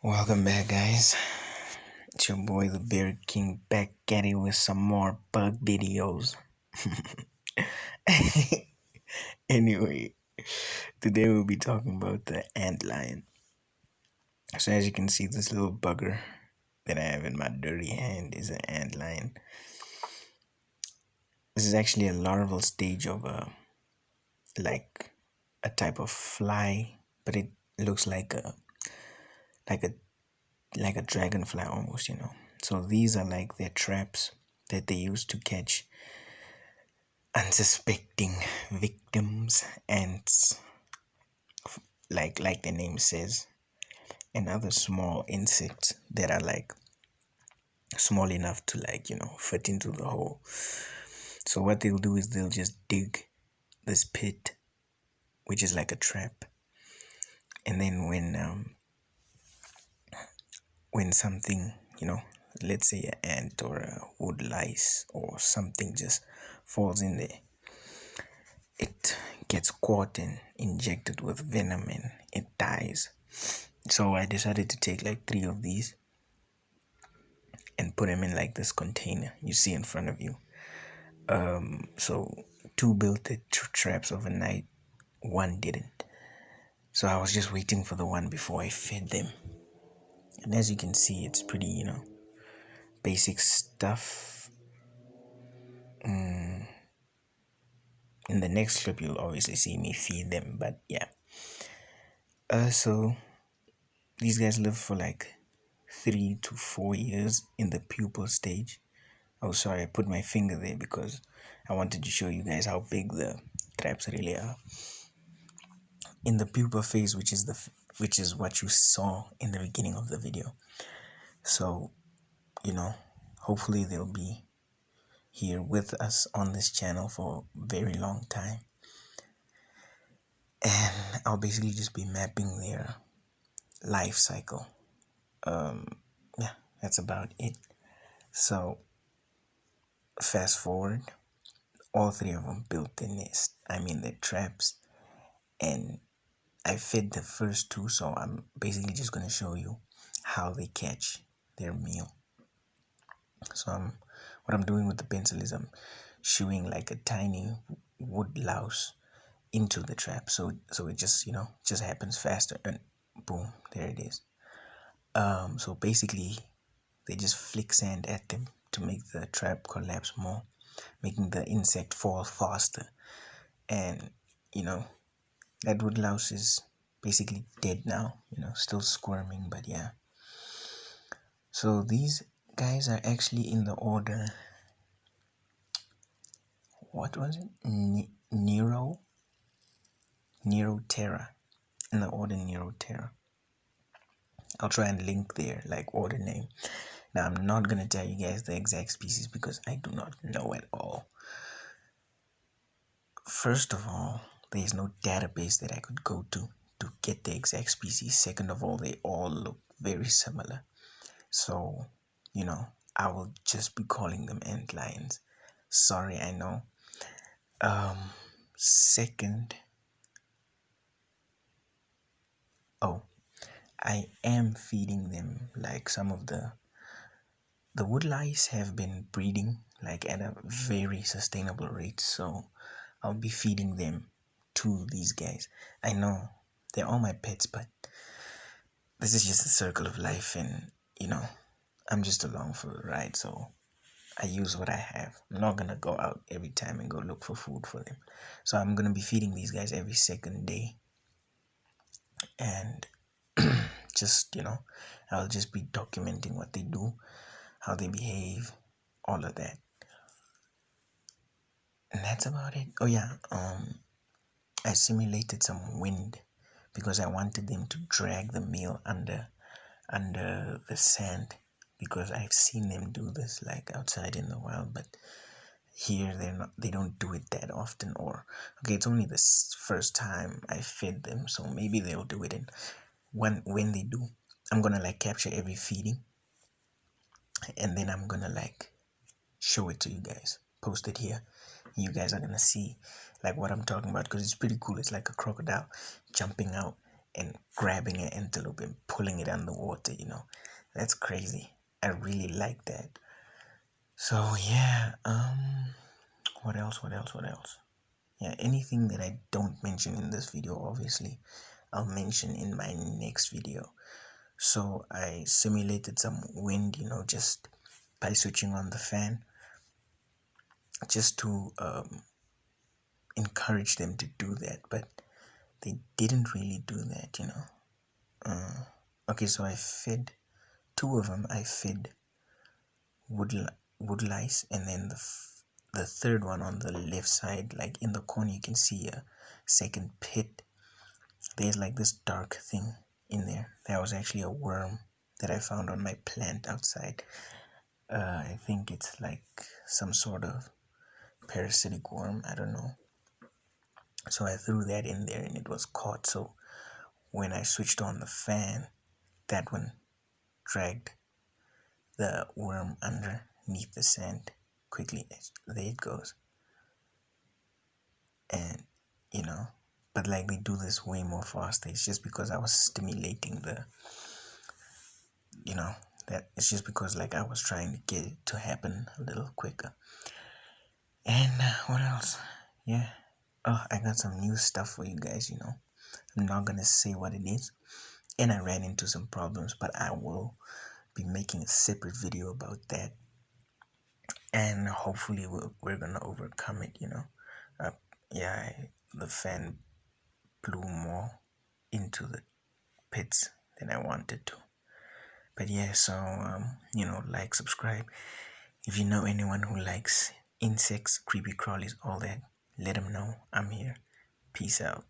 Welcome back, guys. It's your boy, the Bear King, back at it with some more bug videos. Anyway, today we'll be talking about the ant lion. So, as you can see, this little bugger that I have in my dirty hand is an ant lion. This is actually a larval stage of like a type of fly, but it looks like a like a dragonfly almost. So these are like their traps that they use to catch unsuspecting victims, ants, like the name says, and other small insects that are like small enough to fit into the hole. So what they'll do is they'll just dig this pit, which is like a trap, and then when something, let's say an ant or a wood lice or something just falls in there, it gets caught and injected with venom and it dies. So I decided to take like three of these and put them in like this container you see in front of you. So two built the traps overnight, one didn't. So I was just waiting for the one before I fed them. And as you can see, it's pretty, basic stuff. In the next clip, you'll obviously see me feed them, but yeah. So these guys live for like 3 to 4 years in the pupal stage. Oh, sorry, I put my finger there because I wanted to show you guys how big the traps really are. In the pupa phase, which is what you saw in the beginning of the video. So, hopefully they'll be here with us on this channel for a very long time. And I'll basically just be mapping their life cycle. Yeah, that's about it. So, fast forward, all three of them built their nest. I mean, their traps. And I fed the first two, so I'm basically just going to show you how they catch their meal. So what I'm doing with the pencil is I'm shooing like a tiny wood louse into the trap, so it just happens faster, and boom, there it is. So basically, they just flick sand at them to make the trap collapse more, making the insect fall faster, and that wood louse is basically dead now. Still squirming, but yeah. So these guys are actually in the order, what was it? Neuroptera. In the order Neuroptera. I'll try and link their like order name. Now I'm not gonna tell you guys the exact species because I do not know at all. First of all, there is no database that I could go to get the exact species. Second of all, they all look very similar. So, I will just be calling them ant lions. Sorry, I know. Second, oh, I am feeding them like some of the wood lice have been breeding like at a very sustainable rate, so I'll be feeding them to these guys. I know they're all my pets, but this is just the circle of life, and I'm just along for the ride, so I use what I have. I'm not gonna go out every time and go look for food for them. So I'm gonna be feeding these guys every second day. And just, I'll just be documenting what they do, how they behave, all of that. And that's about it. Oh yeah, I simulated some wind because I wanted them to drag the meal under the sand, because I've seen them do this like outside in the wild, but here they don't do it that often. Or okay, it's only this first time I fed them, so maybe they'll do it. And when they do, I'm gonna like capture every feeding, and then I'm gonna like show it to you guys, post it here. You guys are gonna see like what I'm talking about, because it's pretty cool. It's like a crocodile jumping out and grabbing an antelope and pulling it underwater, That's crazy. I really like that. So yeah, what else? Yeah, anything that I don't mention in this video, obviously, I'll mention in my next video. So I simulated some wind, just by switching on the fan, just to encourage them to do that, but they didn't really do that. Okay, so I fed two of them. I fed wood wood lice, and then the third one on the left side, like in the corner, you can see a second pit. There's like this dark thing in there. That was actually a worm that I found on my plant outside. I think it's like some sort of parasitic worm. I don't know. So I threw that in there and it was caught. So when I switched on the fan, that one dragged the worm underneath the sand quickly. There it goes. And but like they do this way more faster. It's just because I was stimulating you know that it's just because like I was trying to get it to happen a little quicker. And what else? Yeah, oh, I got some new stuff for you guys. I'm not gonna say what it is, and I ran into some problems, but I will be making a separate video about that, and hopefully we're gonna overcome it. uh, yeah, the fan blew more into the pits than I wanted to. But yeah, so like, subscribe. If you know anyone who likes insects, creepy crawlies, all that, let them know I'm here. Peace out.